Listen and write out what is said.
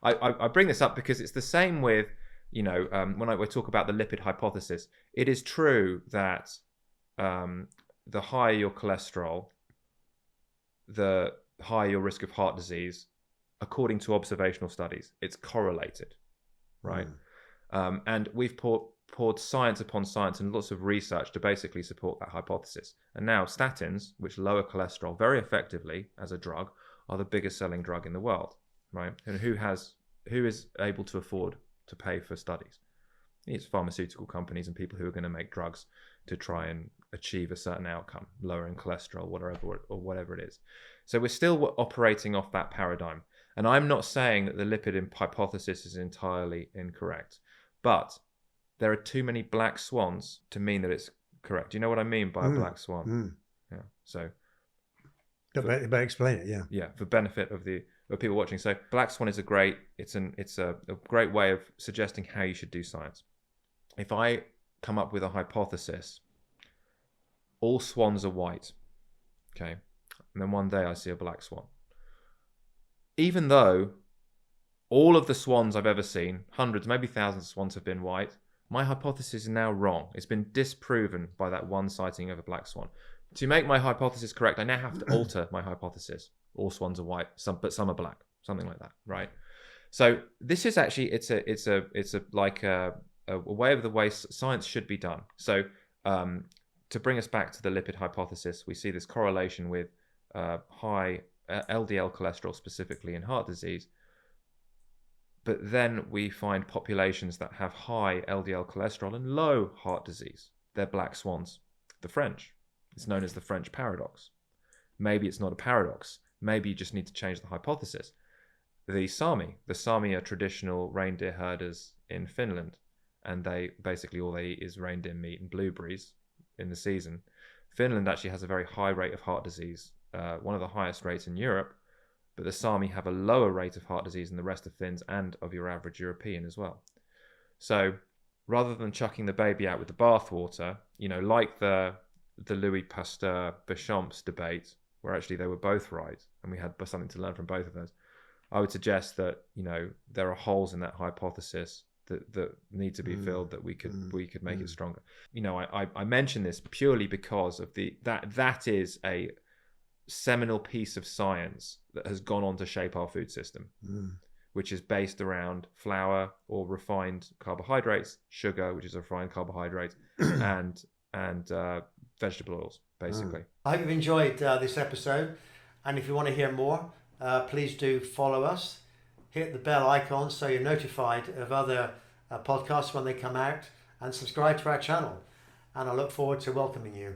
I bring this up because it's the same with, when we talk about the lipid hypothesis. It is true that the higher your cholesterol, the higher your risk of heart disease, according to observational studies. It's correlated, right? And we've poured science upon science and lots of research to basically support that hypothesis. And now statins, which lower cholesterol very effectively as a drug, are the biggest selling drug in the world, right? And who is able to afford to pay for studies? It's pharmaceutical companies and people who are going to make drugs to try and achieve a certain outcome, lowering cholesterol, whatever it is. So we're still operating off that paradigm. And I'm not saying that the lipid hypothesis is entirely incorrect, but there are too many black swans to mean that it's correct. Do you know what I mean by a black swan? Yeah. So, but explain it. Yeah. Yeah. For benefit of people watching. So, black swan is a great great way of suggesting how you should do science. If I come up with a hypothesis, all swans are white, okay, and then one day I see a black swan. Even though all of the swans I've ever seen, hundreds, maybe thousands of swans have been white, my hypothesis is now wrong. It's been disproven by that one sighting of a black swan. To make my hypothesis correct, I now have to alter my hypothesis. All swans are white, but some are black, something like that, right? So this is actually it's a way of the way science should be done. So to bring us back to the lipid hypothesis, we see this correlation with high LDL cholesterol, specifically in heart disease. But then we find populations that have high LDL cholesterol and low heart disease. They're black swans. The French. It's known as the French paradox. Maybe it's not a paradox. Maybe you just need to change the hypothesis. The Sami are traditional reindeer herders in Finland, and they basically all they eat is reindeer meat and blueberries in the season. Finland actually has a very high rate of heart disease, one of the highest rates in Europe. But the Sami have a lower rate of heart disease than the rest of Finns and of your average European as well. So rather than chucking the baby out with the bathwater, like the Louis Pasteur-Béchamp debate, where actually they were both right, and we had something to learn from both of those, I would suggest that, there are holes in that hypothesis that need to be filled, that we could make it stronger. I mention this purely because of that is a seminal piece of science that has gone on to shape our food system, which is based around flour or refined carbohydrates, sugar, which is a refined carbohydrate, and vegetable oils, basically. I hope you've enjoyed this episode, and if you want to hear more, please do follow us. Hit the bell icon so you're notified of other podcasts when they come out, and subscribe to our channel. And I look forward to welcoming you.